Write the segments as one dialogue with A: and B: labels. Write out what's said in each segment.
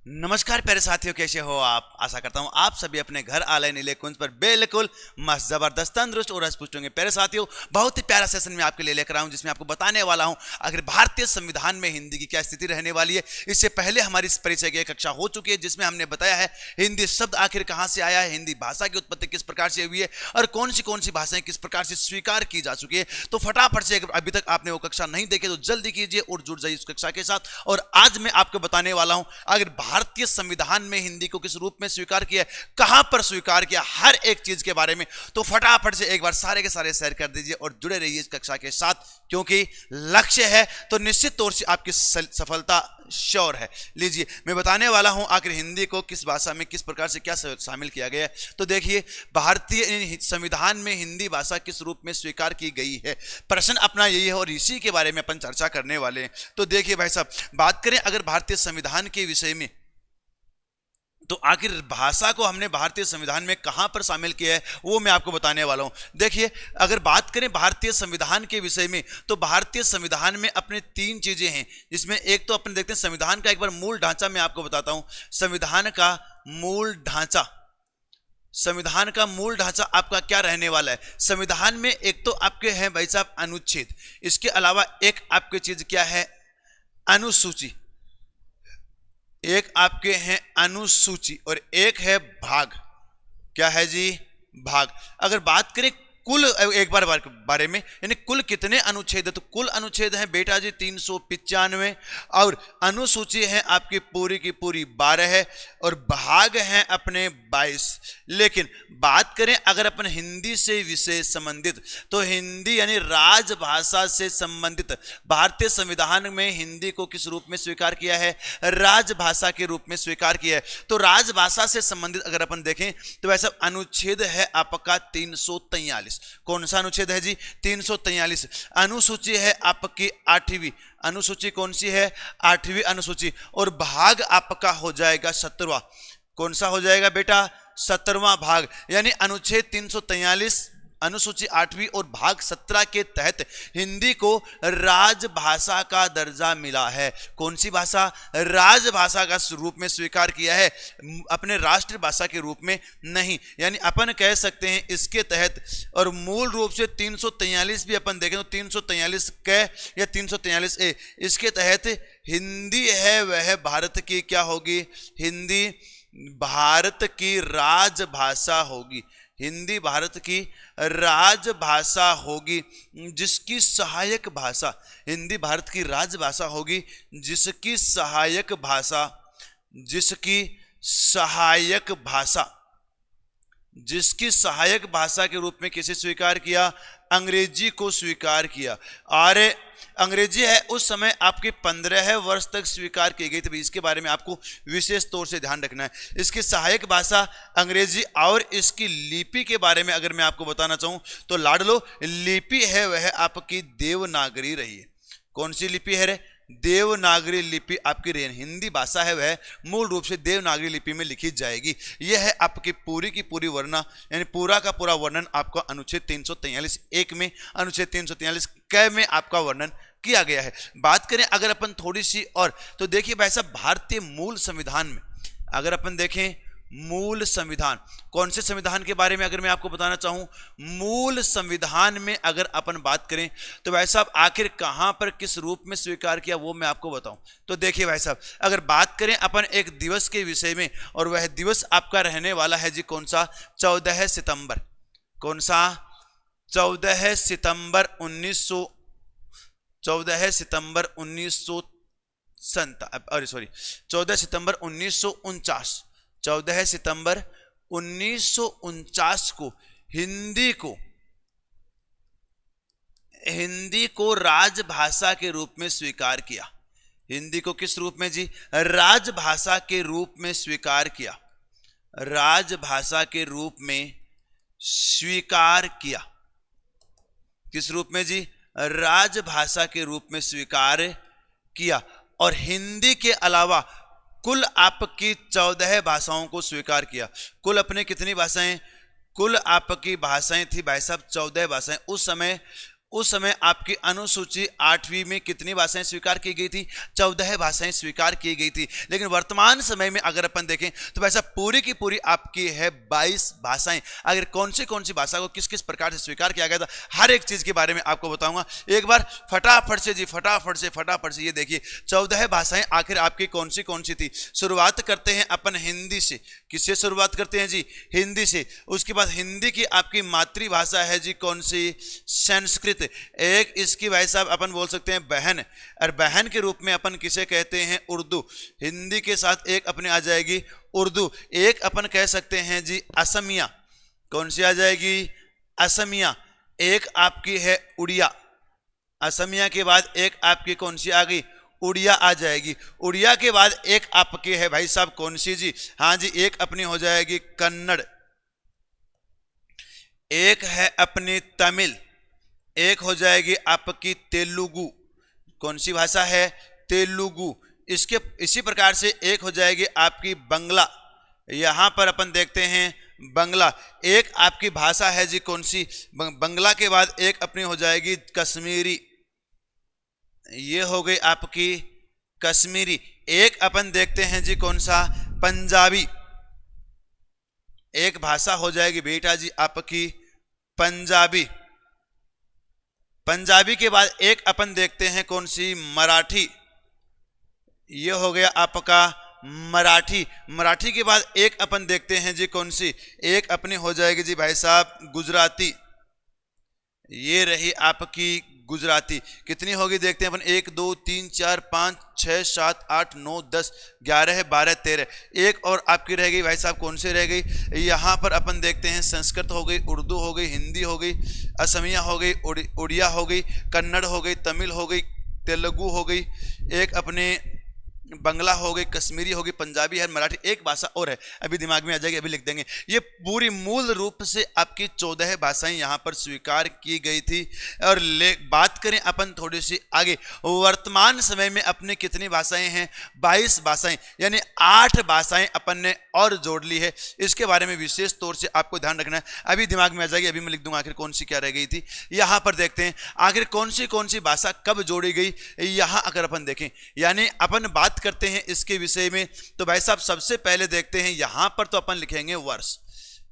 A: नमस्कार प्यारे साथियों, कैसे हो आप। आशा करता हूं आप सभी अपने घर आले नीले कुंज पर बिल्कुल मस्त जबरदस्त तंदुरुस्त और पुष्ट होंगे। प्यारे साथियों, बहुत ही प्यारा सेशन में आपके लिए लेकर आऊं जिसमें आपको बताने वाला हूं अगर भारतीय संविधान में हिंदी की क्या स्थिति रहने वाली है। इससे पहले हमारी इस परिचय की कक्षा हो चुकी है जिसमें हमने बताया है हिंदी शब्द आखिर कहां से आया है, हिंदी भाषा की उत्पत्ति किस प्रकार से हुई है और कौन सी भाषाएं किस प्रकार से स्वीकार की जा चुकी है। तो फटाफट से अगर अभी तक आपने वो कक्षा नहीं देखी तो जल्दी कीजिए और जुड़ जाइए उस कक्षा के साथ। और आज मैं आपको बताने वाला हूं अगर भारतीय संविधान में हिंदी को किस रूप में स्वीकार किया, कहां पर स्वीकार किया, हर एक चीज के बारे में। तो फटाफट से एक बार सारे के सारे शेयर कर दीजिए और जुड़े रहिए इस कक्षा के साथ, क्योंकि लक्ष्य है तो निश्चित तौर से आपकी सफलता श्योर है। लीजिए, मैं बताने वाला हूं आखिर हिंदी को किस भाषा में किस प्रकार से क्या शामिल किया गया है। तो देखिए, भारतीय संविधान में हिंदी भाषा किस रूप में स्वीकार की गई है, प्रश्न अपना यही है और इसी के बारे में अपन चर्चा करने वाले हैं। तो देखिए भाई साहब, बात करें अगर भारतीय संविधान के विषय में, तो आखिर भाषा को हमने भारतीय संविधान में कहां पर शामिल किया है वो मैं आपको बताने वाला हूं। देखिए, अगर बात करें भारतीय संविधान के विषय में, तो भारतीय संविधान में अपने तीन चीजें हैं, जिसमें एक तो अपन देखते हैं संविधान का एक बार मूल ढांचा मैं आपको बताता हूं। संविधान का मूल ढांचा, संविधान का मूल ढांचा आपका क्या रहने वाला है। संविधान में एक तो आपके हैं भाई साहब अनुच्छेद, इसके अलावा एक आपकी चीज क्या है, अनुसूची, एक आपके हैं अनुसूची और एक है भाग। क्या है जी, भाग। अगर बात करें कुल एक बार बारे में, यानी कुल कितने अनुच्छेद है, तो कुल अनुच्छेद हैं बेटा जी 395 और अनुसूची है आपकी पूरी की पूरी 12 है और भाग हैं अपने 22। लेकिन बात करें अगर अपन हिंदी से विशेष संबंधित, तो हिंदी यानी राजभाषा से संबंधित भारतीय संविधान में हिंदी को किस रूप में स्वीकार किया है, राजभाषा के रूप में स्वीकार किया है। तो राजभाषा से संबंधित अगर अपन देखें तो वैसा अनुच्छेद है आपका 343। कौन सा अनुच्छेद है जी, 343। अनुसूची है आपकी 8वीं अनुसूची, कौन सी है, 8वीं अनुसूची। और भाग आपका हो जाएगा 17वां। कौन सा हो जाएगा बेटा, 17वां भाग। यानी अनुच्छेद 343 अनुसूची 8वीं और भाग 17 के तहत हिंदी को राजभाषा का दर्जा मिला है। कौन सी भाषा, राजभाषा का रूप में स्वीकार किया है, अपने राष्ट्रभाषा के रूप में नहीं। यानी अपन कह सकते हैं इसके तहत, और मूल रूप से 343 भी अपन देखें तो 343 क या 343 ए, इसके तहत हिंदी है वह भारत की क्या होगी, हिंदी भारत की राजभाषा होगी, हिंदी भारत की राजभाषा होगी, जिसकी सहायक भाषा, हिंदी भारत की राजभाषा होगी जिसकी सहायक भाषा, जिसकी सहायक भाषा, जिसकी सहायक भाषा के रूप में किसे स्वीकार किया, अंग्रेजी को स्वीकार किया। और अंग्रेजी है उस समय आपके 15 वर्ष तक स्वीकार की गई थी, इसके बारे में आपको विशेष तौर से ध्यान रखना है। इसकी सहायक भाषा अंग्रेजी, और इसकी लिपि के बारे में अगर मैं आपको बताना चाहूं तो लाडलो लिपि है वह आपकी देवनागरी रही है। कौन सी लिपि है रे, देवनागरी लिपि आपकी रही। हिंदी भाषा है वह मूल रूप से देवनागरी लिपि में लिखी जाएगी। यह है आपकी पूरी की पूरी वर्णना, यानी पूरा का पूरा वर्णन आपका अनुच्छेद 343 एक में, अनुच्छेद 343 क में आपका वर्णन किया गया है। बात करें अगर अपन थोड़ी सी और, तो देखिए भाई साहब, भारतीय मूल संविधान में अगर अपन देखें, मूल संविधान, कौन से संविधान के बारे में अगर मैं आपको बताना चाहूं, मूल संविधान में अगर अपन बात करें तो भाई साहब आखिर कहां पर किस रूप में स्वीकार किया वो मैं आपको बताऊं। तो देखिए भाई साहब, अगर बात करें अपन एक दिवस के विषय में, और वह दिवस आपका रहने वाला है जी कौन सा, 14 सितंबर। कौन सा, 14 सितंबर 14 सितंबर 1949, 14 सितंबर 1949 को हिंदी को राजभाषा के रूप में स्वीकार किया। हिंदी को किस रूप में जी, राजभाषा के रूप में स्वीकार किया, राजभाषा के रूप में स्वीकार किया। किस रूप में जी, राजभाषा के रूप में स्वीकार किया। और हिंदी के अलावा कुल आपकी 14 भाषाओं को स्वीकार किया। कुल अपने कितनी भाषाएं, कुल आपकी भाषाएं थी भाई साहब 14 भाषाएं। उस समय उस समय आपकी अनुसूची 8वीं में कितनी भाषाएं स्वीकार की गई थी? 14 भाषाएं स्वीकार की गई थी। लेकिन वर्तमान समय में अगर अपन देखें तो वैसा पूरी की पूरी आपकी है 22 भाषाएं। अगर कौन सी भाषा को किस किस प्रकार से स्वीकार किया गया था, हर एक चीज के बारे में आपको बताऊंगा। एक बार फटाफट से जी, फटाफट से ये देखिए 14 भाषाएं आखिर आपकी कौन सी थी। शुरुआत करते हैं अपन हिंदी से। किससे शुरुआत करते हैं जी? हिंदी से। उसके बाद हिंदी की आपकी मातृभाषा है जी कौन सी? संस्कृत। एक इसकी भाई साहब अपन बोल सकते हैं बहन, और बहन के रूप में अपन किसे कहते हैं? उर्दू। हिंदी के साथ एक अपने आ जाएगी उर्दू। एक अपन कह सकते हैं जी असमिया। कौन सी आ जाएगी? असमिया। एक आपकी है उड़िया। असमिया के बाद एक आपकी कौन सी आ गई? उड़िया आ जाएगी। उड़िया के बाद एक आपकी है भाई साहब कौन सी जी? हाँ जी, एक अपनी हो जाएगी कन्नड़। एक है अपनी तमिल। एक हो जाएगी आपकी तेलुगु। कौन सी भाषा है? तेलुगु। इसी प्रकार से एक हो जाएगी आपकी बंगला। यहां पर अपन देखते हैं बंगला। एक आपकी भाषा है जी कौन सी? बंगला के बाद एक अपनी हो जाएगी कश्मीरी। ये हो गई आपकी कश्मीरी। एक अपन देखते हैं जी कौन सा? पंजाबी। एक भाषा हो जाएगी बेटा जी आपकी पंजाबी। पंजाबी के बाद एक अपन देखते हैं कौन सी? मराठी। ये हो गया आपका मराठी। मराठी के बाद एक अपन देखते हैं जी कौन सी? एक अपनी हो जाएगी जी भाई साहब गुजराती। ये रही आपकी गुजराती। कितनी होगी देखते हैं अपन? 1 2 3 4 5 6 7 8 9 10 11 12 13। एक और आपकी रह गई भाई साहब कौन सी रह गई? यहाँ पर अपन देखते हैं संस्कृत हो गई, उर्दू हो गई, हिंदी हो गई, असमिया हो गई, उड़िया हो गई, कन्नड़ हो गई, तमिल हो गई, तेलुगु हो गई, एक अपने बंगला हो गई, कश्मीरी हो गई, पंजाबी है, मराठी। एक भाषा और है, अभी दिमाग में आ जाएगी, अभी लिख देंगे। ये पूरी मूल रूप से आपकी 14 भाषाएं यहां पर स्वीकार की गई थी। और बात करें अपन थोड़ी सी आगे, वर्तमान समय में अपने कितनी भाषाएं हैं? 22 भाषाएं, यानी 8 भाषाएं अपन ने और जोड़ ली है। इसके बारे में विशेष तौर से आपको ध्यान रखना है, अभी दिमाग में आ जाएगी, अभी मैं लिख दूंगा आखिर कौन सी क्या रह गई थी। यहां पर देखते हैं आखिर कौन सी भाषा कब जोड़ी गई। यहां अगर अपन देखें, यानी अपन बात करते हैं इसके विषय में, तो भाई साहब सबसे पहले देखते हैं यहां पर तो अपन लिखेंगे वर्ष।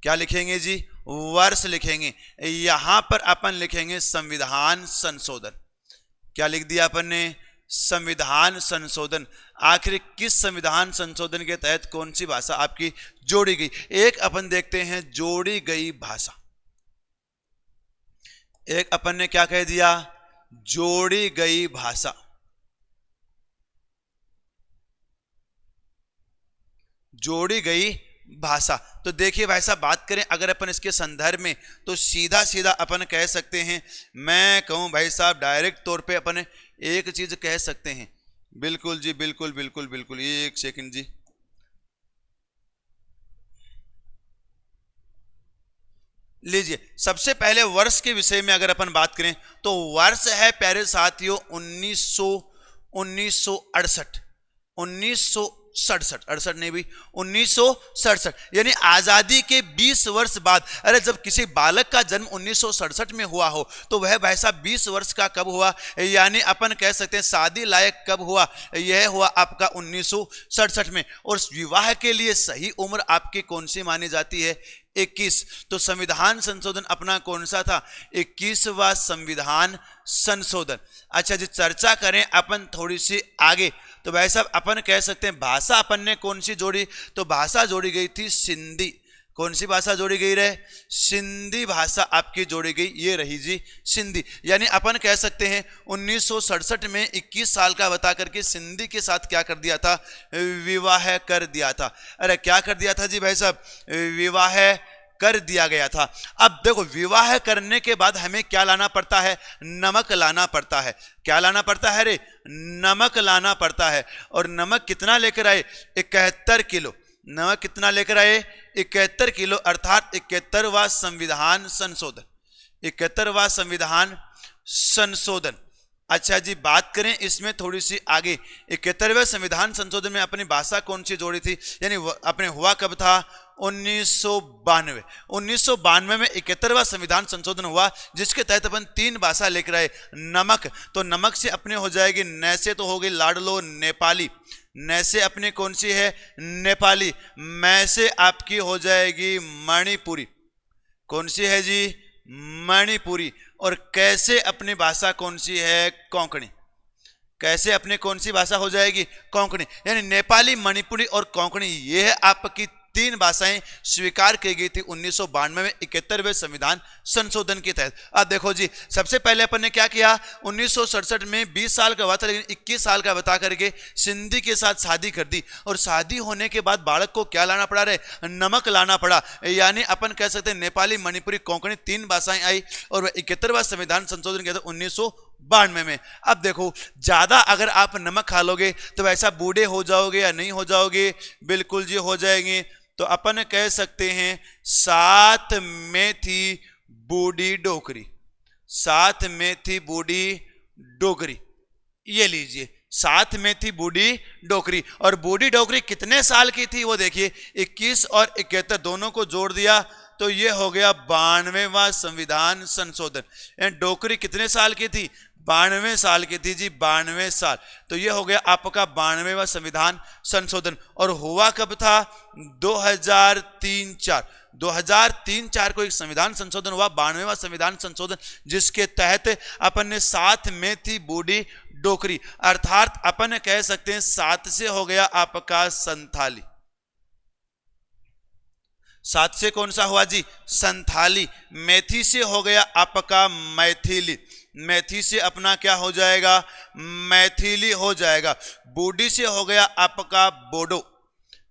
A: क्या लिखेंगे जी? वर्ष लिखेंगे। यहां पर अपन लिखेंगे संविधान संशोधन। क्या लिख दिया अपन ने? संविधान संशोधन। आखिर किस संविधान संशोधन के तहत कौन सी भाषा आपकी जोड़ी गई? एक अपन देखते हैं जोड़ी गई भाषा। एक अपन ने क्या कह दिया? जोड़ी गई भाषा। जोड़ी गई भाषा। तो देखिए भाई साहब, बात करें अगर अपन इसके संदर्भ में, तो सीधा सीधा अपन कह सकते हैं, मैं कहूं भाई साहब डायरेक्ट तौर पे अपन एक चीज कह सकते हैं। बिल्कुल जी, बिल्कुल बिल्कुल बिल्कुल, एक सेकंड जी। लीजिए, सबसे पहले वर्ष के विषय में अगर अपन बात करें तो वर्ष है प्यारे साथियों 1968। 1967 नहीं भी 1967, यानी आजादी के 20 वर्ष बाद। अरे जब किसी बालक का जन्म 1967 में हुआ हो तो वह भाई साहब 20 वर्ष का कब हुआ? यानी अपन कह सकते हैं शादी लायक कब हुआ? यह हुआ आपका 1967 में। और विवाह के लिए सही उम्र आपकी कौन सी मानी जाती है? 21। तो संविधान संशोधन अपना कौन सा था? 21वां संविधान संशोधन। अच्छा जी, चर्चा करें अपन थोड़ी सी आगे, तो भाई साहब अपन कह सकते हैं भाषा अपन ने कौन सी जोड़ी? तो भाषा जोड़ी गई थी सिंधी। कौन सी भाषा जोड़ी गई रहे? सिंधी भाषा आपकी जोड़ी गई, ये रही जी सिंधी। यानी अपन कह सकते हैं 1967 में 21 साल का बता करके सिंधी के साथ क्या कर दिया था? विवाह कर दिया था। अरे क्या कर दिया था जी भाई साहब? विवाह कर दिया गया था। अब देखो, विवाह करने के बाद हमें क्या लाना पड़ता है? नमक लाना पड़ता है। क्या लाना पड़ता है रे? नमक लाना पड़ता है। और नमक कितना लेकर आए? 71 किलो। नमक कितना लेकर आए? 71 किलो, अर्थात 71वां संविधान संशोधन। 71वां संविधान संशोधन। अच्छा जी, बात करें इसमें थोड़ी सी आगे, 71वें संविधान संशोधन में अपनी भाषा कौन सी जोड़ी थी, यानी अपने हुआ कब था, 1992। 1992 में 71वां संविधान संशोधन हुआ, जिसके तहत अपन 3 भाषा लेकर आए। नमक, तो नमक से अपने हो जाएगी न से तो हो गई लाडलो नेपाली, न से अपनी कौन सी है, नेपाली। मैं से आपकी हो जाएगी मणिपुरी, कौन सी है जी, मणिपुरी। और कैसे अपनी भाषा कौन सी है, कोंकणी। कैसे अपनी कौन सी भाषा हो जाएगी, कोंकणी। यानी नेपाली, मणिपुरी और कोंकणी, ये है आपकी 3 भाषाएं स्वीकार की गई थी 1992 में 71वें संविधान संशोधन के तहत। अब देखो जी, सबसे पहले अपन ने क्या किया, 1967 में 20 साल का हुआ था, लेकिन 21 साल का बता करके सिंधी के साथ शादी कर दी। और शादी होने के बाद बालक को क्या लाना पड़ा रे, नमक लाना पड़ा। यानी अपन कह सकते हैं नेपाली, मणिपुरी, कोंकणी 3 भाषाएं आई और 71वां संविधान संशोधन किया था 1992 में। अब देखो, ज्यादा अगर आप नमक खा लोगे तो वैसा बूढ़े हो जाओगे या नहीं हो जाओगे, बिल्कुल जी हो जाएंगे। तो अपन कह सकते हैं साथ में थी बूढ़ी डोकरी, साथ में थी बूढ़ी डोकरी, ये लीजिए, साथ में थी बूढ़ी डोकरी। और बूढ़ी डोकरी कितने साल की थी वो देखिए, 21 और 71 दोनों को जोड़ दिया तो ये हो गया 92वां संविधान संशोधन। डोकरी कितने साल की थी, 92 साल की थी जी, 92 साल। तो ये हो गया आपका 92वां संविधान संशोधन। और हुआ कब था, 2003-4 2003-4 को एक संविधान संशोधन हुआ, 92वां संविधान संशोधन, जिसके तहत अपन ने साथ में थी बूढ़ी डोकरी, अर्थात अपन कह सकते हैं 7 से हो गया आपका संथाली। 7 से कौन सा हुआ जी, संथाली। मैथी से हो गया आपका मैथिली, मैथी से अपना क्या हो जाएगा, मैथिली हो जाएगा। बूढ़ी से हो गया आपका बोडो,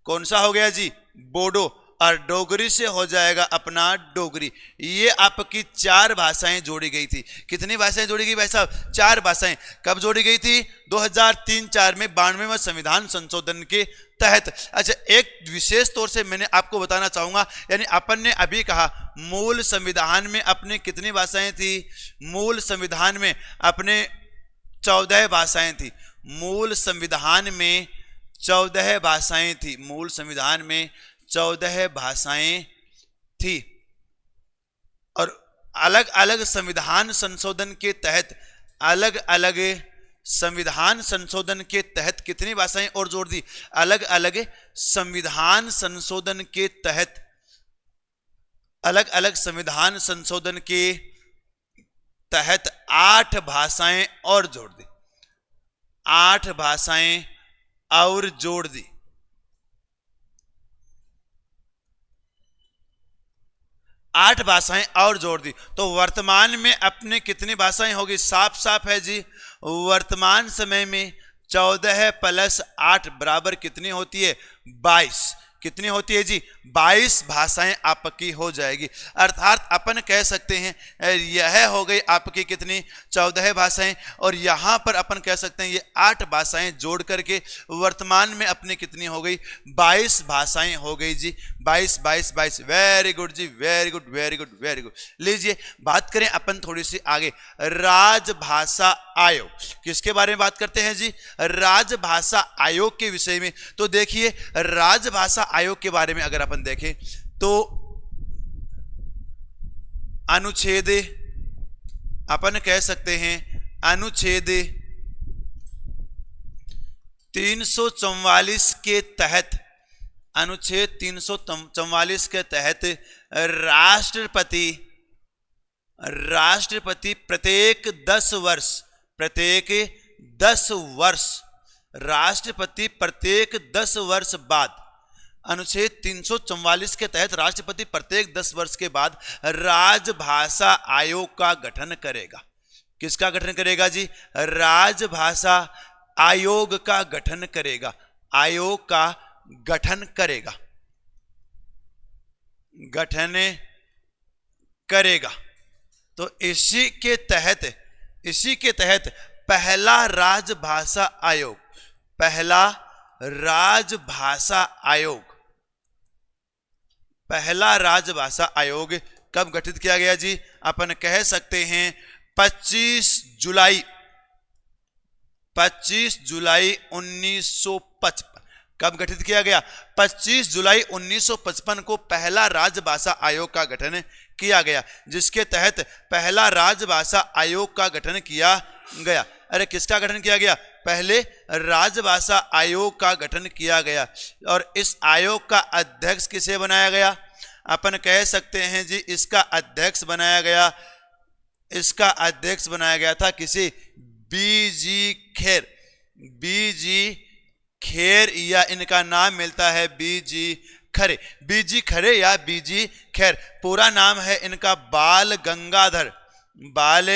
A: कौन सा हो गया जी, बोडो। और डोगरी से हो जाएगा अपना डोगरी। ये आपकी 4 भाषाएं जोड़ी गई थी। कितनी भाषाएं जोड़ी गई भाई साहब, 4 भाषाएं। कब जोड़ी गई थी, 2003-4 में 92वें संविधान संशोधन के तहत। अच्छा, एक विशेष तौर से मैंने आपको बताना चाहूंगा, यानी अपन ने अभी कहा मूल संविधान में अपने कितनी भाषाएं थी, मूल संविधान में अपने 14 भाषाएं थी। मूल संविधान में 14 भाषाएं थी, मूल संविधान में 14 भाषाएं थी। और अलग अलग संविधान संशोधन के तहत, अलग अलग संविधान संशोधन के तहत कितनी भाषाएं और जोड़ दी, अलग अलग संविधान संशोधन के तहत, अलग अलग संविधान संशोधन के तहत 8 भाषाएं और जोड़ दी, 8 भाषाएं और जोड़ दी। 8 भाषाएं और जोड़ दी। तो वर्तमान में अपने कितनी भाषाएं होगी, साफ साफ है जी, वर्तमान समय में 14 + 8 बराबर कितनी होती है, 22। कितनी होती है जी, 22 भाषाएं आपकी हो जाएगी। अर्थात अपन कह सकते हैं यह हो गई आपकी कितनी, 14 भाषाएं। और यहां पर अपन कह सकते हैं ये 8 भाषाएं जोड़ करके वर्तमान में अपनी कितनी हो गई, 22 भाषाएं हो गई जी, 22 22 22। वेरी गुड जी, very good very good very good. लीजिए बात करें अपन थोड़ी सी आगे, राजभाषा आयोग। किसके बारे में बात करते हैं जी, राजभाषा आयोग के विषय में। तो देखिए, राजभाषा आयोग के बारे में अगर अपन देखें तो अनुच्छेद, अपन कह सकते हैं अनुच्छेद 344 के तहत, अनुच्छेद 344 के तहत राष्ट्रपति प्रत्येक 10 वर्ष, प्रत्येक 10 वर्ष, राष्ट्रपति प्रत्येक 10 वर्ष बाद, अनुच्छेद 344 के तहत राष्ट्रपति प्रत्येक 10 वर्ष के बाद राजभाषा आयोग का गठन करेगा। किसका गठन करेगा जी, राजभाषा आयोग का गठन करेगा, आयोग का गठन करेगा, गठन करेगा। तो इसी के तहत पहला राजभाषा आयोग, पहला राजभाषा आयोग, पहला राजभाषा आयोग कब गठित किया गया जी, अपन कह सकते हैं 25 जुलाई 25 जुलाई 1955। कब गठित किया गया? 25 जुलाई 1955 को पहला राजभाषा आयोग का गठन किया गया, जिसके तहत पहला राजभाषा आयोग का गठन किया गया। अरे किसका गठन किया गया? पहले राजभाषा आयोग का गठन किया गया। और इस आयोग का अध्यक्ष किसे बनाया गया? अपन कह सकते हैं जी इसका अध्यक्ष बनाया गया, इसका अध्यक्ष बनाया गया था किसी बीजी खेर। बीजी खेर या इनका नाम मिलता है बीजी खरे। बीजी खरे या बीजी खैर, पूरा नाम है इनका बाल गंगाधर। बाल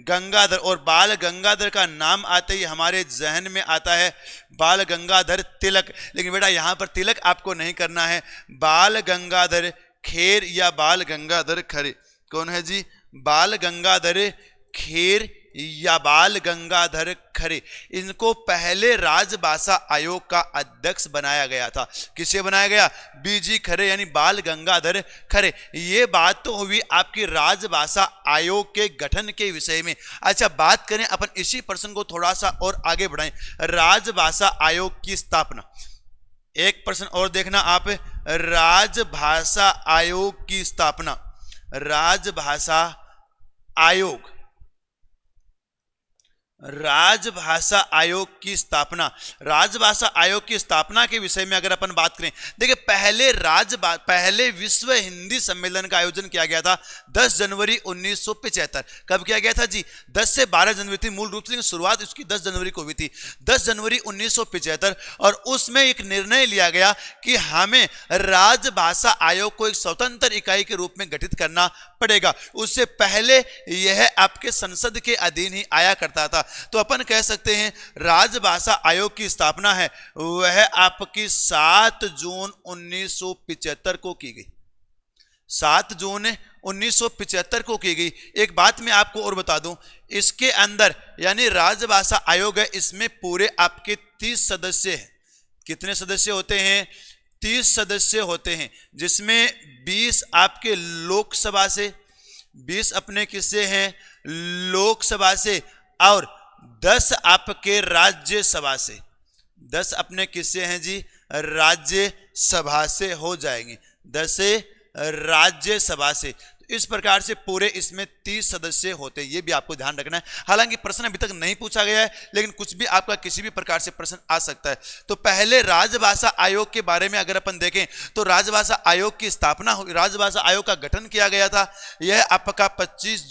A: गंगाधर, और बाल गंगाधर का नाम आते ही हमारे जहन में आता है बाल गंगाधर तिलक। लेकिन बेटा यहां पर तिलक आपको नहीं करना है। बाल गंगाधर खेर या बाल गंगाधर खरे, कौन है जी? बाल गंगाधर खेर या बाल गंगाधर खरे। इनको पहले राजभाषा आयोग का अध्यक्ष बनाया गया था। किसे बनाया गया? बीजी खरे यानी बाल गंगाधर खरे। ये बात तो हुई आपकी राजभाषा आयोग के गठन के विषय में। अच्छा, बात करें अपन इसी प्रश्न को थोड़ा सा और आगे बढ़ाएं। राजभाषा आयोग की स्थापना, एक प्रश्न और देखना आप, राजभाषा आयोग की स्थापना। राजभाषा आयोग, राजभाषा आयोग की स्थापना। राजभाषा आयोग की स्थापना के विषय में अगर अपन बात करें, देखिए पहले विश्व हिंदी सम्मेलन का आयोजन किया गया था 10 जनवरी 1975। कब किया गया था जी? 10 से 12 जनवरी थी मूल रूप से, शुरुआत उसकी 10 जनवरी को हुई थी, 10 जनवरी 1975। और उसमें एक निर्णय लिया गया कि हमें राजभाषा आयोग को एक स्वतंत्र इकाई के रूप में गठित करना पड़ेगा। उससे पहले यह आपके संसद के अधीन ही आया करता था। तो अपन कह सकते हैं राजभाषा आयोग की स्थापना है वह आपकी 7 जून 1975 को की गई। 7 जून 1975 को की गई। एक बात मैं आपको और बता दूं, इसके अंदर यानी राजभाषा आयोग है, इसमें पूरे आपके 30 सदस्य हैं। कितने सदस्य होते हैं? 30 सदस्य होते हैं, जिसमें 20 आपके लोकसभा से, 20 अपने किससे हैं? लोकसभा से, और 10 आपके राज्यसभा से। 10 अपने किससे हैं जी? राज्यसभा से हो जाएंगे, 10 राज्यसभा से। इस प्रकार से पूरे इसमें 30 सदस्य होते हैं, ये भी आपको ध्यान रखना है। हालांकि प्रश्न अभी तक नहीं पूछा गया है, लेकिन कुछ भी आपका किसी भी प्रकार से प्रश्न आ सकता है। तो पहले राजभाषा आयोग के बारे में अगर अपन देखें तो राजभाषा आयोग की स्थापना हुई, राजभाषा आयोग का गठन किया गया था। यह आपका 25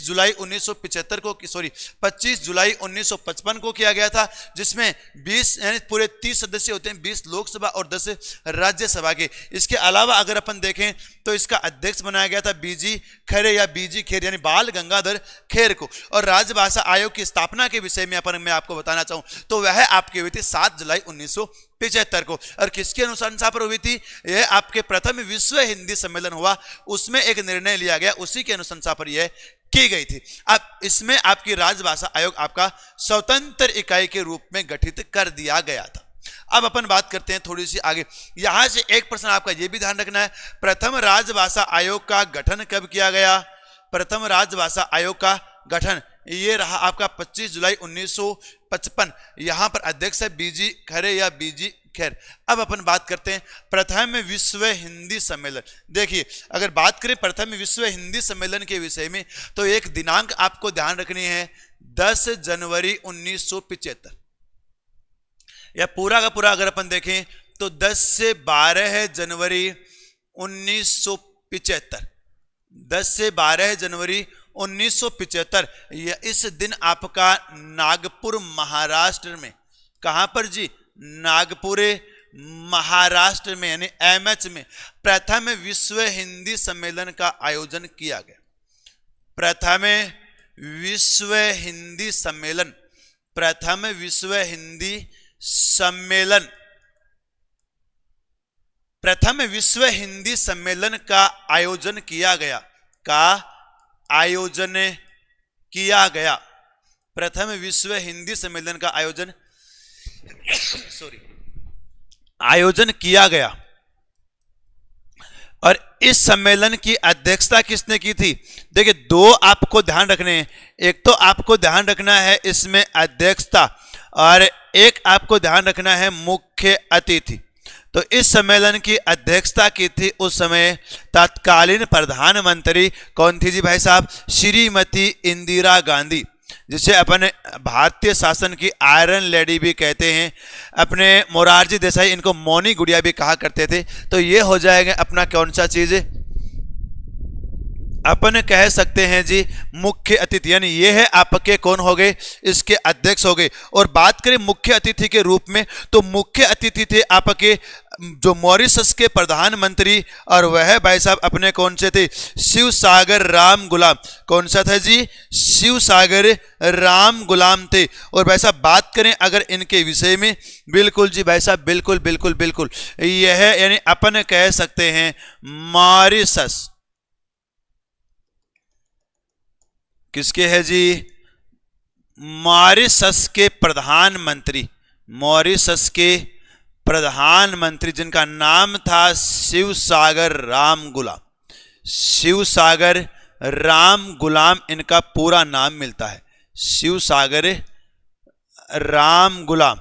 A: जुलाई 1975 को, सॉरी 25 जुलाई 1955 को किया गया था, जिसमें 20 यानी पूरे 30 सदस्य होते हैं, 20 लोकसभा और 10 राज्यसभा के। इसके अलावा अगर अपन देखें तो इसका अध्यक्ष बनाया गया था बीजी खरे या बीजी खेर यानी बाल गंगाधर खेर को। और राजभाषा आयोग की स्थापना के विषय में मैं आपको बताना चाहूं तो वह आपकी हुई थी 7 जुलाई 1975 को। और किसके अनुशंसा पर हुई थी? यह आपके प्रथम विश्व हिंदी सम्मेलन हुआ, उसमें एक निर्णय लिया गया, उसी के अनुशंसा पर यह की गई थी। अब इसमें आपकी राजभाषा आयोग आपका स्वतंत्र इकाई के रूप में गठित कर दिया गया था। अब अपन बात करते हैं थोड़ी सी आगे। यहां से एक प्रश्न आपका यह भी ध्यान रखना है, प्रथम राजभाषा आयोग का गठन कब किया गया? प्रथम राजभाषा आयोग का गठन ये रहा आपका 25 जुलाई 1955। यहां पर अध्यक्ष है बीजी खरे या बीजी खैर। अब अपन बात करते हैं प्रथम विश्व हिंदी सम्मेलन। देखिए अगर बात करें प्रथम विश्व हिंदी सम्मेलन के विषय में तो एक दिनांक आपको ध्यान रखनी है, 10 जनवरी 1975। या पूरा का पूरा अगर अपन देखें तो 10 से 12 जनवरी 1975, 10 से 12 जनवरी 1975। इस दिन आपका नागपुर महाराष्ट्र में, कहां पर जी? नागपुर महाराष्ट्र में यानी एमएच में प्रथम विश्व हिंदी सम्मेलन का आयोजन किया गया। प्रथम विश्व हिंदी सम्मेलन, प्रथम विश्व हिंदी सम्मेलन, प्रथम विश्व हिंदी सम्मेलन का आयोजन किया गया, प्रथम विश्व हिंदी सम्मेलन का आयोजन किया गया। और इस सम्मेलन की अध्यक्षता किसने की थी? देखिए, दो आपको ध्यान रखने हैं। एक तो आपको ध्यान रखना है इसमें अध्यक्षता, और एक आपको ध्यान रखना है मुख्य अतिथि। तो इस सम्मेलन की अध्यक्षता की थी उस समय तत्कालीन प्रधानमंत्री कौन थी जी भाई साहब? श्रीमती इंदिरा गांधी, जिसे अपने भारतीय शासन की आयरन लेडी भी कहते हैं। अपने मोरारजी देसाई इनको मौनी गुड़िया भी कहा करते थे। तो ये हो जाएगा अपना कौन सा चीज, अपन कह सकते हैं जी मुख्य अतिथि, यानी ये है आपके कौन हो गए? इसके अध्यक्ष हो गए। और बात करें मुख्य अतिथि के रूप में, तो मुख्य अतिथि थे आपके जो मॉरिशस के प्रधानमंत्री, और वह भाई साहब अपने कौन से थे? शिव सागर राम गुलाम। कौन सा था जी? शिव सागर राम गुलाम थे। और भाई साहब बात करें अगर इनके विषय में, बिल्कुल जी भाई साहब, बिल्कुल बिल्कुल बिल्कुल, यह यानी अपन कह सकते हैं मॉरिशस किसके है जी? मॉरिशस के प्रधानमंत्री, मॉरिशस के प्रधानमंत्री जिनका नाम था शिव सागर राम गुलाम। शिव सागर राम गुलाम इनका पूरा नाम मिलता है, शिव सागर राम गुलाम।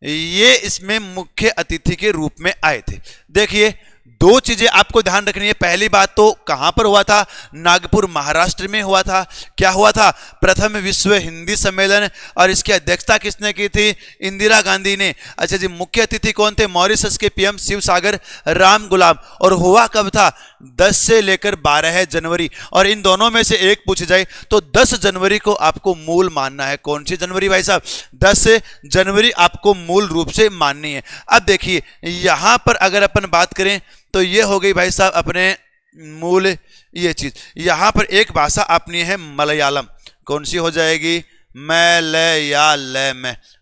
A: ये इसमें मुख्य अतिथि के रूप में आए थे। देखिए, दो चीजें आपको ध्यान रखनी है। पहली बात तो कहां पर हुआ था? नागपुर महाराष्ट्र में हुआ था। क्या हुआ था? प्रथम विश्व हिंदी सम्मेलन, और इसकी अध्यक्षता किसने की थी? इंदिरा गांधी ने। अच्छा जी, मुख्य अतिथि कौन थे? मॉरिशस के पीएम शिव सागर राम गुलाम। और हुआ कब था? 10 से लेकर 12 जनवरी। और इन दोनों में से एक पूछ जाए तो 10 जनवरी को आपको मूल मानना है। कौन सी जनवरी भाई साहब? 10 जनवरी आपको मूल रूप से माननी है। अब देखिए, यहां पर अगर अपन बात करें तो ये हो गई भाई साहब अपने मूल ये चीज। यहां पर एक भाषा अपनी है मलयालम। कौन सी हो जाएगी?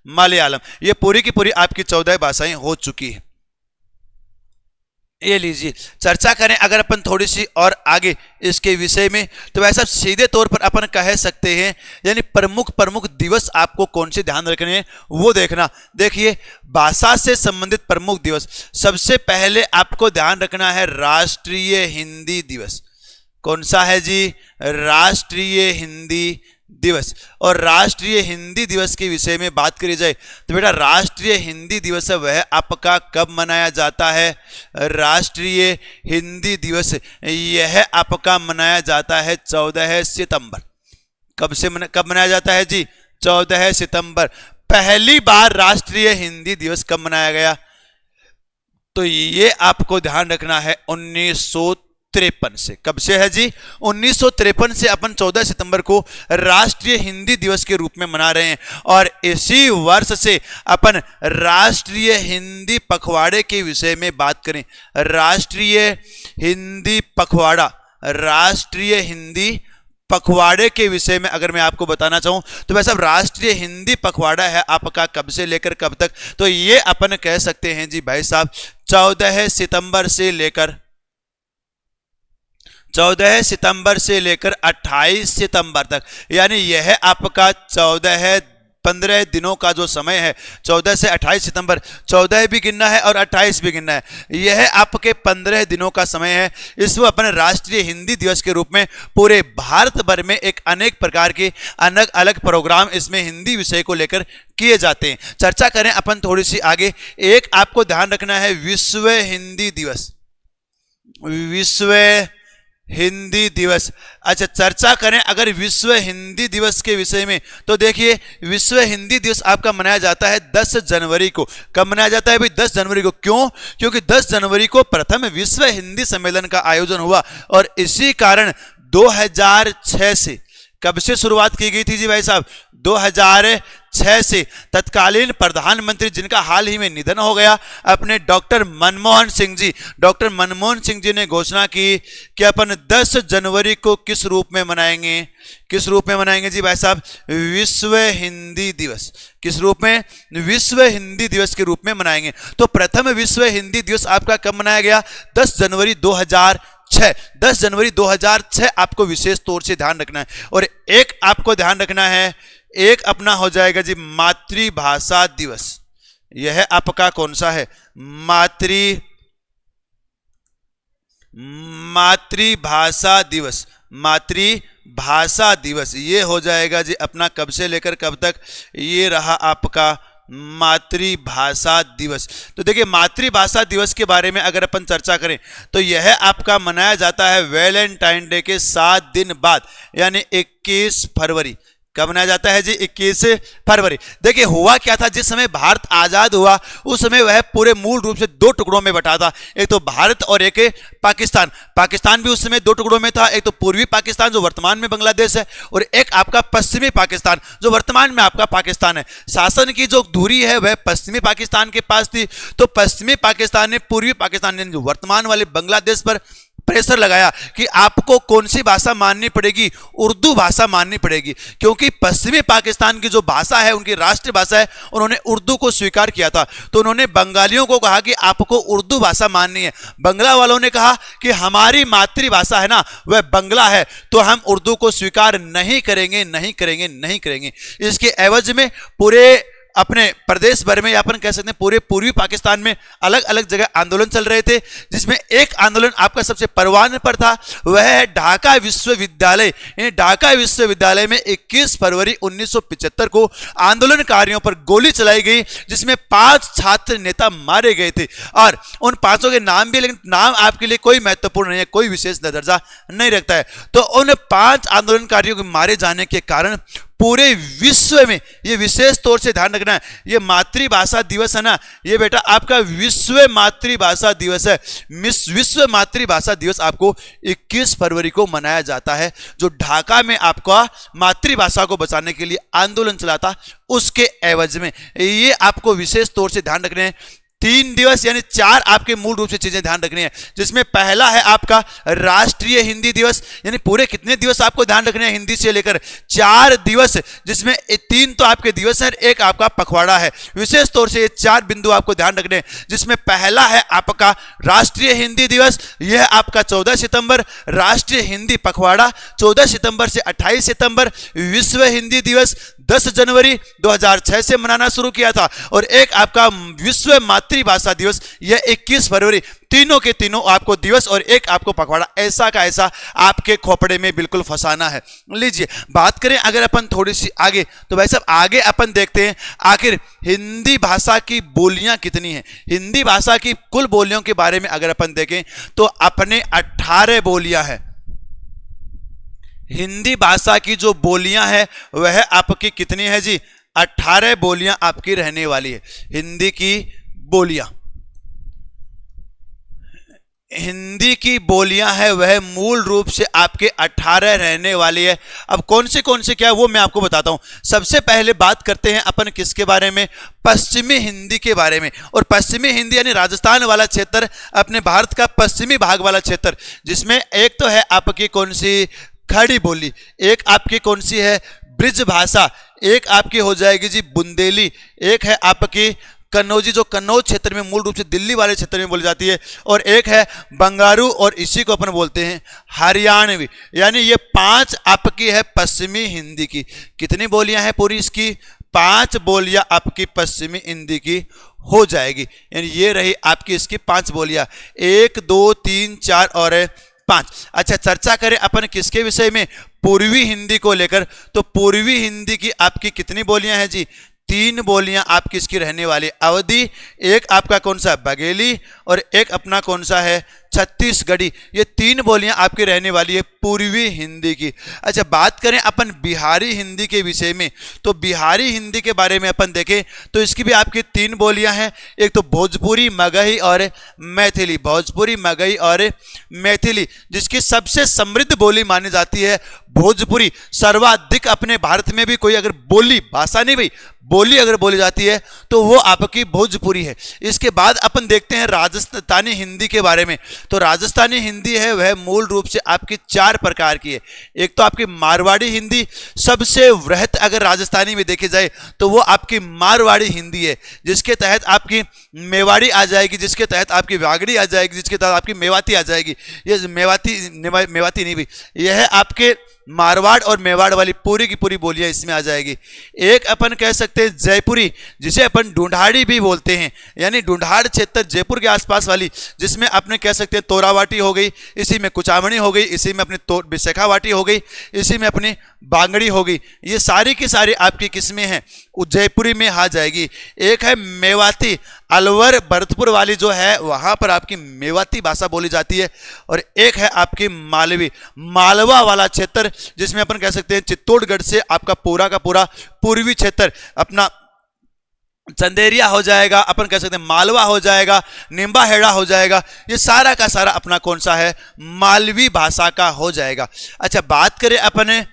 A: मलयालम। ये पूरी की पूरी आपकी 14 भाषाएं हो चुकी है। ये लीजिए, चर्चा करें अगर अपन थोड़ी सी और आगे इसके विषय में, तो वैसा सीधे तौर पर अपन कह सकते हैं, यानी प्रमुख दिवस आपको कौन से ध्यान रखने हैं वो देखना। देखिए, भाषा से संबंधित प्रमुख दिवस, सबसे पहले आपको ध्यान रखना है राष्ट्रीय हिंदी दिवस। कौन सा है जी? राष्ट्रीय हिंदी दिवस। और राष्ट्रीय हिंदी दिवस के विषय में बात करी जाए तो बेटा, राष्ट्रीय हिंदी दिवस है वह आपका कब मनाया जाता है? राष्ट्रीय हिंदी दिवस यह आपका मनाया जाता है 14 सितंबर। कब मनाया जाता है जी? 14 सितंबर। पहली बार राष्ट्रीय हिंदी दिवस कब मनाया गया? तो ये आपको ध्यान रखना है 1953 से। कब से है जी? 1953 से अपन 14 सितंबर को राष्ट्रीय हिंदी दिवस के रूप में मना रहे हैं। और इसी वर्ष से अपन राष्ट्रीय हिंदी पखवाड़े के विषय में बात करें। राष्ट्रीय हिंदी पखवाड़ा, राष्ट्रीय हिंदी पखवाड़े के विषय में अगर मैं आपको बताना चाहूं तो वैसा राष्ट्रीय हिंदी पखवाड़ा है आपका कब से लेकर कब तक? तो ये अपन कह सकते हैं जी भाई साहब 14 सितंबर से लेकर 28 सितंबर तक, यानी यह आपका 15 दिनों का जो समय है, 14 से 28 सितंबर, 14 भी गिनना है और 28 भी गिनना है। यह आपके 15 दिनों का समय है। इसमें अपने राष्ट्रीय हिंदी दिवस के रूप में पूरे भारत भर में एक अनेक प्रकार के अलग अलग प्रोग्राम इसमें हिंदी विषय को लेकर किए जाते हैं। चर्चा करें अपन थोड़ी सी आगे। एक आपको ध्यान रखना है विश्व हिंदी दिवस। विश्व हिंदी दिवस। अच्छा, चर्चा करें अगर विश्व हिंदी दिवस के विषय में, तो देखिए विश्व हिंदी दिवस आपका मनाया जाता है 10 जनवरी को। कब मनाया जाता है भाई? 10 जनवरी को। क्यों? क्योंकि 10 जनवरी को प्रथम विश्व हिंदी सम्मेलन का आयोजन हुआ, और इसी कारण 2006 से, कब से शुरुआत की गई थी जी भाई साहब? 2006 से तत्कालीन प्रधानमंत्री जिनका हाल ही में निधन हो गया, अपने डॉक्टर मनमोहन सिंह जी, डॉक्टर मनमोहन सिंह जी ने घोषणा की कि अपन 10 जनवरी को किस रूप में मनाएंगे? किस रूप में मनाएंगे जी भाई साहब? विश्व हिंदी दिवस। किस रूप में? विश्व हिंदी दिवस के रूप में मनाएंगे। तो प्रथम विश्व हिंदी दिवस आपका कब मनाया गया? 10 जनवरी 2006। 10 जनवरी 2006 आपको विशेष तौर से ध्यान रखना है। और एक आपको ध्यान रखना है, एक अपना हो जाएगा जी मातृभाषा दिवस। यह आपका कौन सा है? मातृभाषा दिवस, मातृभाषा दिवस ये हो जाएगा जी अपना कब से लेकर कब तक, ये रहा आपका मातृभाषा दिवस। तो देखिए मातृभाषा दिवस के बारे में अगर अपन चर्चा करें तो यह आपका मनाया जाता है वैलेंटाइन डे के 7 दिन बाद, यानी 21 फरवरी। कब मनाया जाता है जी? 21 फरवरी। देखिए हुआ क्या था, जिस समय भारत आजाद हुआ उस समय वह पूरे मूल रूप से 2 टुकड़ों में बटा था, एक तो भारत और एक पाकिस्तान। पाकिस्तान भी उस समय 2 टुकड़ों में था, एक तो पूर्वी पाकिस्तान जो वर्तमान में बांग्लादेश है, और एक आपका पश्चिमी पाकिस्तान जो वर्तमान में आपका पाकिस्तान है। शासन की जो धुरी है वह पश्चिमी पाकिस्तान के पास थी, तो पश्चिमी पाकिस्तान ने पूर्वी पाकिस्तान जो वर्तमान वाले बांग्लादेश पर प्रेशर लगाया कि आपको कौन सी भाषा माननी पड़ेगी, उर्दू भाषा माननी पड़ेगी, क्योंकि पश्चिमी पाकिस्तान की जो भाषा है उनकी राष्ट्रीय भाषा है, उन्होंने उर्दू को स्वीकार किया था। तो उन्होंने बंगालियों को कहा कि आपको उर्दू भाषा माननी है। बंगला वालों ने कहा कि हमारी मातृभाषा है ना वह बंगला है, तो हम उर्दू को स्वीकार नहीं करेंगे, नहीं करेंगे, नहीं करेंगे। इसके एवज में पूरे अपने प्रदेश भर में या अपन कह सकते हैं पूरे पूर्वी पाकिस्तान में अलग अलग जगह आंदोलन चल रहे थे, जिसमें एक आंदोलन आपका सबसे परवान पर था, वह है ढाका विश्वविद्यालय। ढाका विश्वविद्यालय में 21 फरवरी 1975 को आंदोलनकारियों पर गोली चलाई गई, जिसमें 5 छात्र नेता मारे गए थे। और उन 5 के नाम भी, लेकिन नाम आपके लिए कोई महत्वपूर्ण नहीं है, कोई विशेष दर्जा नहीं रखता है। तो उन 5 आंदोलनकारियों के मारे जाने के कारण पूरे विश्व में, ये विशेष तौर से ध्यान रखना है, ये मातृभाषा दिवस है ना, ये बेटा आपका विश्व मातृभाषा दिवस है। विश्व मातृभाषा दिवस आपको 21 फरवरी को मनाया जाता है, जो ढाका में आपका मातृभाषा को बचाने के लिए आंदोलन चला था, उसके एवज में। ये आपको विशेष तौर से ध्यान रखने हैं। 3 दिवस यानी 4 आपके मूल रूप से चीजें ध्यान रखनी है, जिसमें पहला है आपका राष्ट्रीय हिंदी दिवस, यानी पूरे कितने दिवस आपको ध्यान रखने हैं हिंदी से लेकर 4 दिवस, जिसमें 3 तो आपके दिवस है, एक आपका पखवाड़ा है। विशेष तौर से ये 4 बिंदु आपको ध्यान रखने हैं, जिसमें पहला है आपका राष्ट्रीय हिंदी दिवस, यह आपका 14 सितंबर। राष्ट्रीय हिंदी पखवाड़ा 14 सितंबर से 28 सितंबर। विश्व हिंदी दिवस 10 जनवरी 2006 से मनाना शुरू किया था, और एक आपका विश्व मातृभाषा दिवस यह 21 फरवरी। तीनों के तीनों आपको दिवस और एक आपको पखवाड़ा ऐसा का ऐसा आपके खोपड़े में बिल्कुल फंसाना है। लीजिए बात करें अगर अपन थोड़ी सी आगे, तो भाई साहब आगे अपन देखते हैं आखिर हिंदी भाषा की बोलियां कितनी हैं। हिंदी भाषा की कुल बोलियों के बारे में अगर अपन देखें तो अपने 18 बोलियां हैं। हिंदी भाषा की जो बोलियां हैं वह आपकी कितनी है जी? 18 बोलियां आपकी रहने वाली है। हिंदी की बोलियां, हिंदी की बोलियां है वह मूल रूप से आपके 18 रहने वाली है। अब कौन से क्या है वो मैं आपको बताता हूं। सबसे पहले बात करते हैं अपन किसके बारे में? पश्चिमी हिंदी के बारे में। और पश्चिमी हिंदी यानी राजस्थान वाला क्षेत्र, अपने भारत का पश्चिमी भाग वाला क्षेत्र, जिसमें एक तो है आपकी कौन सी? खड़ी बोली, एक आपकी कौन सी है? ब्रिज भाषा, एक आपकी हो जाएगी जी बुंदेली, एक है आपकी कन्नौजी जो कन्नौज क्षेत्र में मूल रूप से दिल्ली वाले क्षेत्र में बोली जाती है, और एक है बंगारू और इसी को अपन बोलते हैं हरियाणवी। यानी ये 5 आपकी है पश्चिमी हिंदी की। कितनी बोलियां हैं पूरी इसकी? 5 बोलियां आपकी पश्चिमी हिंदी की हो जाएगी। यानी ये रही आपकी इसकी 5 बोलियां, 1 2 3 4 और 5। अच्छा चर्चा करें अपन किसके विषय में? पूर्वी हिंदी को लेकर। तो पूर्वी हिंदी की आपकी कितनी बोलियां हैं जी? 3 बोलियां आपकी इसकी रहने वाली। अवधी, एक आपका कौन सा? बघेली, और एक अपना कौन सा है? छत्तीसगढ़ी। ये 3 बोलियां आपकी रहने वाली है पूर्वी हिंदी की। अच्छा बात करें अपन बिहारी हिंदी के विषय में, तो बिहारी हिंदी के बारे में अपन देखें तो इसकी भी आपकी 3 बोलियां हैं, एक तो भोजपुरी, मगही और मैथिली। भोजपुरी, मगही और मैथिली, जिसकी सबसे समृद्ध बोली मानी जाती है भोजपुरी। सर्वाधिक अपने भारत में भी कोई अगर बोली, भाषा नहीं भाई, बोली अगर बोली जाती है तो वो आपकी भोजपुरी है। इसके बाद अपन देखते हैं राजस्थानी हिंदी के बारे में। तो राजस्थानी हिंदी है वह मूल रूप से आपकी 4 प्रकार की है। एक तो आपकी मारवाड़ी हिंदी, सबसे वृहत अगर राजस्थानी में देखे जाए तो वो आपकी मारवाड़ी हिंदी है, जिसके तहत आपकी मेवाड़ी आ जाएगी, जिसके तहत आपकी वागड़ी आ जाएगी, जिसके तहत आपकी मेवाती आ जाएगी। ये मेवाती नहीं भी, यह है आपके मारवाड़ और मेवाड़ वाली पूरी की पूरी बोलियां इसमें आ जाएगी। एक अपन कह सकते हैं जयपुरी, जिसे अपन ढूंढाड़ी भी बोलते हैं, यानी ढूंढाड़ क्षेत्र जयपुर के आसपास वाली, जिसमें अपने कह सकते हैं तोरावाटी हो गई, इसी में कुचामणी हो गई, इसी में अपनी विशाखावाटी हो गई, इसी में अपनी बांगड़ी हो गई। ये सारी की सारी आपकी किस्में हैं, जयपुरी में आ जाएगी। एक है मेवाती, अलवर भरतपुर वाली जो है वहां पर आपकी मेवाती भाषा बोली जाती है। और एक है आपकी मालवी, मालवा वाला क्षेत्र, जिसमें अपन कह सकते हैं चित्तौड़गढ़ से आपका पूरा का पूरा पूर्वी क्षेत्र अपना चंदेरिया हो जाएगा, अपन कह सकते हैं मालवा हो जाएगा, निम्बा हेड़ा हो जाएगा, ये सारा का सारा अपना कौन सा है, मालवी भाषा का हो जाएगा। अच्छा, बात करें अपने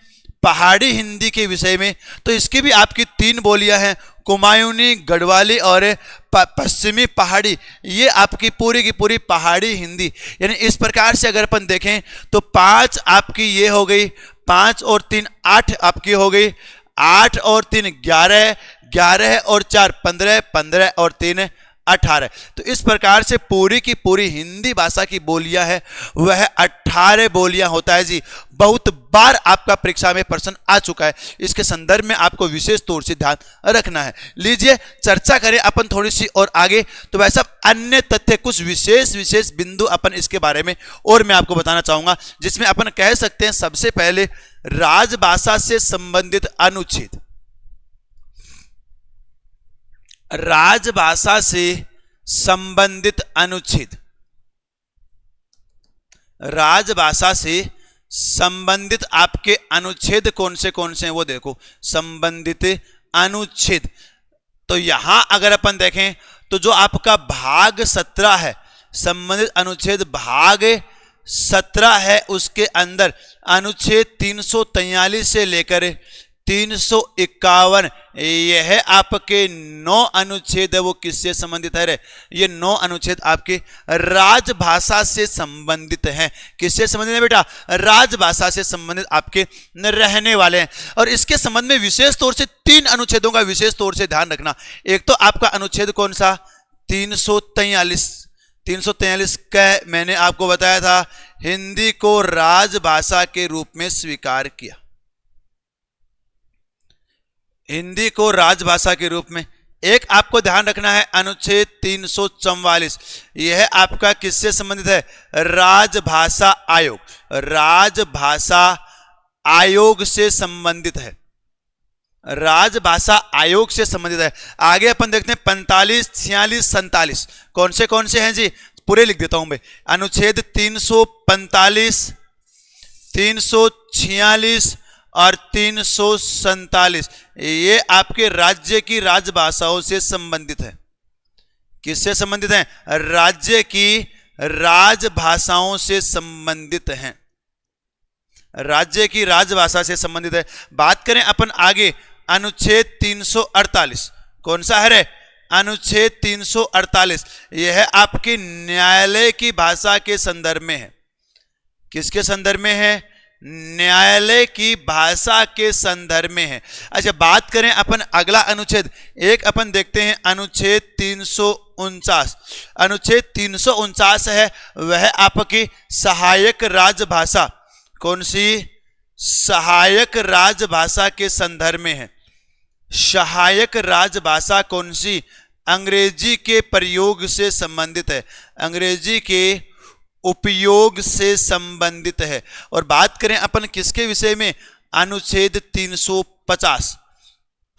A: पहाड़ी हिंदी के विषय में, तो इसकी भी आपकी 3 बोलियां हैं, कुमायूनी, गढ़वाली और पश्चिमी पहाड़ी। ये आपकी पूरी की पूरी पहाड़ी हिंदी, यानी इस प्रकार से अगर अपन देखें तो 5 आपकी ये हो गई, 5 और 3 8 आपकी हो गई, 8 और 3 11, 11 और 4 15, 15 और 3 18। तो इस प्रकार से पूरी की पूरी हिंदी भाषा की बोलियां है वह 18 बोलियां होता है जी। बहुत बार आपका परीक्षा में प्रश्न आ चुका है, इसके संदर्भ में आपको विशेष तौर से ध्यान रखना है। लीजिए चर्चा करें अपन थोड़ी सी और आगे, तो वैसा अन्य तथ्य कुछ विशेष बिंदु अपन इसके बारे में और मैं आपको बताना चाहूंगा, जिसमें अपन कह सकते हैं सबसे पहले राजभाषा से संबंधित अनुच्छेद। राजभाषा से संबंधित अनुच्छेद, राजभाषा से संबंधित आपके अनुच्छेद कौन से हैं वो देखो, संबंधित अनुच्छेद। तो यहां अगर अपन देखें तो जो आपका भाग 17 है, संबंधित अनुच्छेद भाग 17 है, उसके अंदर अनुच्छेद 343 से लेकर 351 यह आपके 9 अनुच्छेद है, वो किससे संबंधित है रे? ये 9 अनुच्छेद आपके राजभाषा से संबंधित हैं। किससे संबंधित है बेटा? राजभाषा से संबंधित आपके रहने वाले हैं। और इसके संबंध में विशेष तौर से 3 अनुच्छेदों का विशेष तौर से ध्यान रखना। एक तो आपका अनुच्छेद कौन सा? 343। 343 का मैंने आपको बताया था, हिंदी को राजभाषा के रूप में स्वीकार किया, हिंदी को राजभाषा के रूप में। एक आपको ध्यान रखना है अनुच्छेद 344, यह आपका किससे संबंधित है? राजभाषा आयोग, राजभाषा आयोग से संबंधित है, राजभाषा आयोग से संबंधित है। आगे अपन देखते हैं 45, 46, 47 कौन से हैं जी? पूरे लिख देता हूं मैं। अनुच्छेद 345, 346 और 347 ये आपके राज्य की राजभाषाओं से संबंधित है। किससे संबंधित हैं? राज्य की राजभाषाओं से संबंधित हैं, राज्य की राजभाषा से संबंधित है। बात करें अपन आगे अनुच्छेद 348, कौन सा है रे? अनुच्छेद 348 यह आपकी न्यायालय की भाषा के संदर्भ में है। किसके संदर्भ में है? न्यायालय की भाषा के संदर्भ में है। अच्छा, बात करें अपन अगला अनुच्छेद, एक अपन देखते हैं अनुच्छेद 349। अनुच्छेद 349 है वह आपकी सहायक राजभाषा, कौन सी? सहायक राजभाषा के संदर्भ में है। सहायक राजभाषा कौन सी? अंग्रेजी के प्रयोग से संबंधित है, अंग्रेजी के उपयोग से संबंधित है। और बात करें अपन किसके विषय में? अनुच्छेद 350,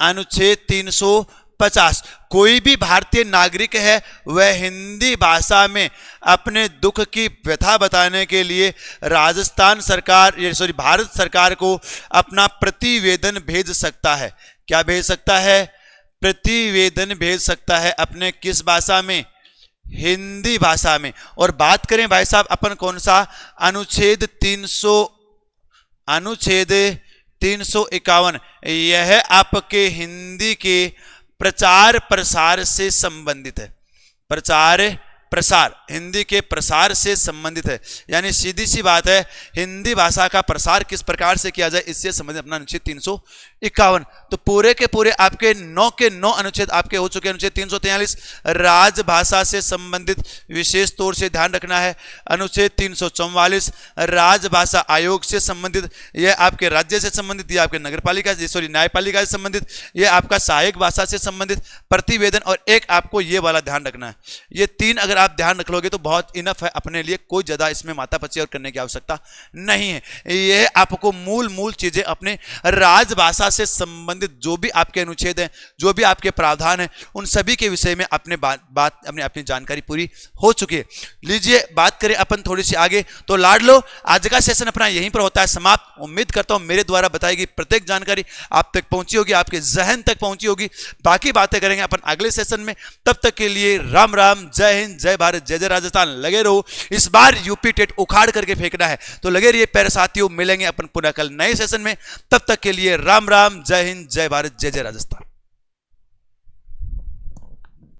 A: अनुच्छेद 350 कोई भी भारतीय नागरिक है वह हिंदी भाषा में अपने दुख की व्यथा बताने के लिए राजस्थान सरकार भारत सरकार को अपना प्रतिवेदन भेज सकता है। क्या भेज सकता है? प्रतिवेदन भेज सकता है। अपने किस भाषा में? हिंदी भाषा में। और बात करें भाई साहब अपन कौन सा? अनुच्छेद 351 यह आपके हिंदी के प्रचार प्रसार से संबंधित है, प्रचार प्रसार, हिंदी के प्रसार से संबंधित है। यानी सीधी सी बात है, हिंदी भाषा का प्रसार किस प्रकार से किया जाए इससे संबंधित अपना अनुच्छेद 51। तो पूरे के पूरे आपके 9 के 9 अनुच्छेद आपके हो चुके हैं। अनुच्छेद 343 राजभाषा से संबंधित विशेष तौर से ध्यान रखना है। अनुच्छेद 344 राजभाषा आयोग से संबंधित, यह आपके राज्य से संबंधित, यह आपके नगरपालिका सॉरी न्यायपालिका से संबंधित, यह आपका सहायक भाषा से संबंधित, प्रतिवेदन, और एक आपको ये वाला ध्यान रखना है। ये 3 अगर आप ध्यान रख लोगे तो बहुत इनफ है अपने लिए, कोई ज्यादा इसमें माथापच्ची और करने की आवश्यकता नहीं है। यह आपको मूल चीजें अपने राजभाषा से संबंधित जो भी आपके अनुच्छेद हैं, जो भी आपके प्रावधान हैं, उन सभी के विषय में अपने अपनी जानकारी पूरी हो चुकी है। लीजिए बात करें अपन थोड़ी सी आगे। तो लाडलो, आज का सेशन अपना यहीं पर होता है समाप्त। उम्मीद करता हूं मेरे द्वारा बताई गई प्रत्येक जानकारी आप तक पहुंची होगी, आपके जहन तक पहुंची होगी। बाकी बातें करेंगे अपन अगले सेशन में। तब तक के लिए राम राम, जय हिंद, जय भारत, जय जय राजस्थान। लगे रहो, इस बार यूपी टेट उखाड़ करके फेंकना है, तो लगे रहिए प्यारे साथियों। मिलेंगे अपन पुनः कल नए सेशन में। तब तक के लिए राम राम, जय हिंद, जय भारत, जय जय राजस्थान।